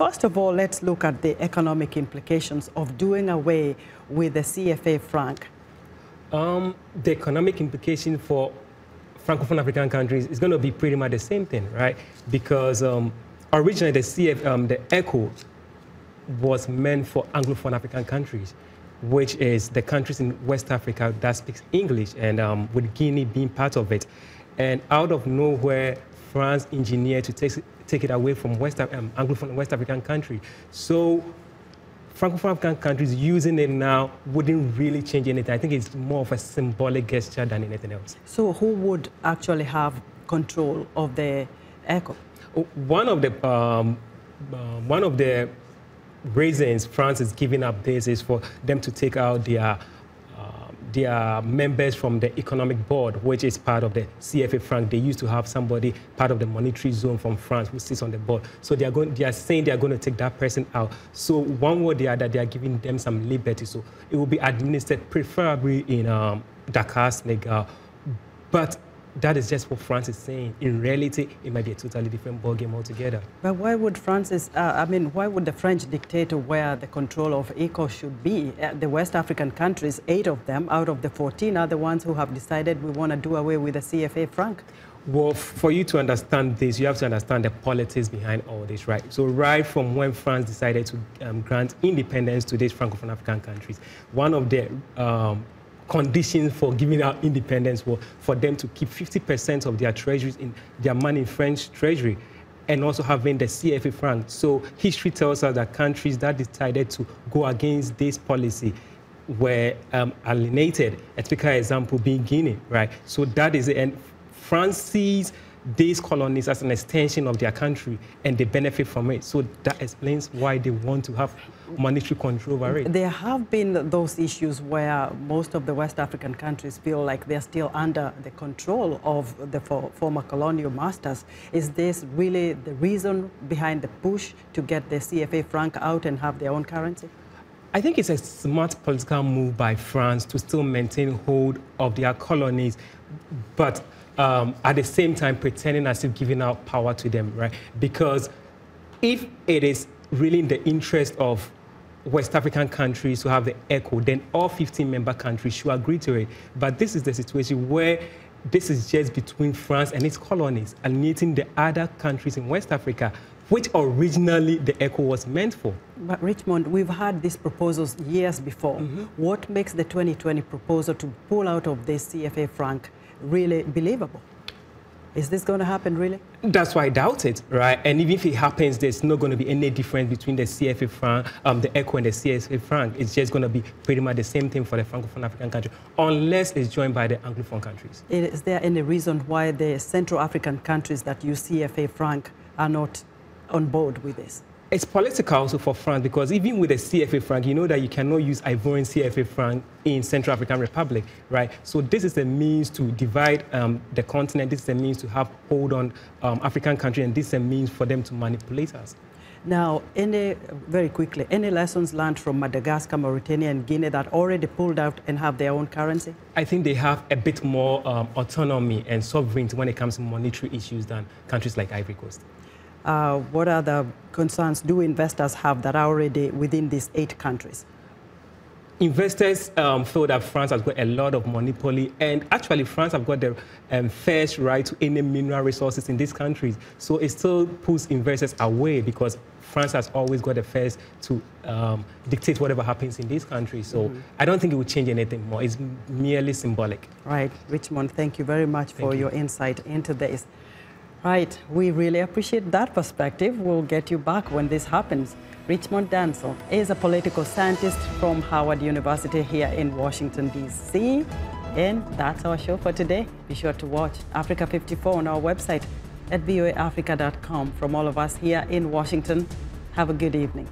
first of all, let's look at the economic implications of doing away with the CFA franc. The economic implication for Francophone African countries is going to be pretty much the same thing, right? Because originally the ECO was meant for Anglophone African countries, which is the countries in West Africa that speaks English, and with Guinea being part of it. And out of nowhere, France engineered to take it away from Anglophone West African country. So Francophone African countries using it now wouldn't really change anything. I think it's more of a symbolic gesture than anything else. So who would actually have control of the ECO? One of the reasons France is giving up this is for them to take out their members from the economic board, which is part of the CFA franc. They used to have somebody part of the monetary zone from France who sits on the board. So they are saying they are going to take that person out. So one way or the other, they are giving them some liberty. So it will be administered preferably in Dakar, Senegal. But that is just what France is saying. In reality, it might be a totally different ballgame altogether. But why would why would the French dictate where the control of ECO should be? The West African countries, 8 of them out of the 14 are the ones who have decided we want to do away with the CFA franc. Well, for you to understand this, you have to understand the politics behind all this, right? So right from when France decided to grant independence to these Francophone African countries, one of the conditions for giving out independence were for them to keep 50% of their treasuries in their money in French treasury, and also having the CFA franc. So history tells us that countries that decided to go against this policy were alienated. A typical example being Guinea, right? So that is it. And France sees these colonies as an extension of their country, and they benefit from it. So that explains why they want to have monetary control over it. There have been those issues where most of the West African countries feel like they're still under the control of the former colonial masters. Is this really the reason behind the push to get the CFA franc out and have their own currency? I think it's a smart political move by France to still maintain hold of their colonies, but at the same time pretending as if giving out power to them, right? Because if it is really in the interest of West African countries to have the ECO, then all 15 member countries should agree to it. But this is the situation where this is just between France and its colonies, alienating the other countries in West Africa, which originally the ECO was meant for. But Richmond, we've had these proposals years before. What makes the 2020 proposal to pull out of the CFA franc really believable? Is this going to happen, really? That's why I doubt it, right? And even if it happens, there's not going to be any difference between the CFA franc, the ECO and the CFA franc. It's just going to be pretty much the same thing for the Francophone African country, unless it's joined by the Anglophone countries. Is there any reason why the Central African countries that use CFA franc are not on board with this? It's political also for France, because even with the CFA franc, you know that you cannot use Ivorian CFA franc in Central African Republic, right? So this is a means to divide the continent. This is a means to have hold on African countries, and this is a means for them to manipulate us. Now, very quickly, any lessons learned from Madagascar, Mauritania, and Guinea that already pulled out and have their own currency? I think they have a bit more autonomy and sovereignty when it comes to monetary issues than countries like Ivory Coast. What other concerns do investors have that are already within these 8 countries? Investors feel that France has got a lot of monopoly, and actually France have got the first right to any mineral resources in these countries. So it still puts investors away, because France has always got the first to dictate whatever happens in these countries. So I don't think it will change anything more. It's merely symbolic. Right. Richmond, thank you very much for your insight into this. Right, we really appreciate that perspective. We'll get you back when this happens. Richmond Danso is a political scientist from Howard University here in Washington, D.C. And that's our show for today. Be sure to watch Africa 54 on our website at voaafrica.com. From all of us here in Washington, have a good evening.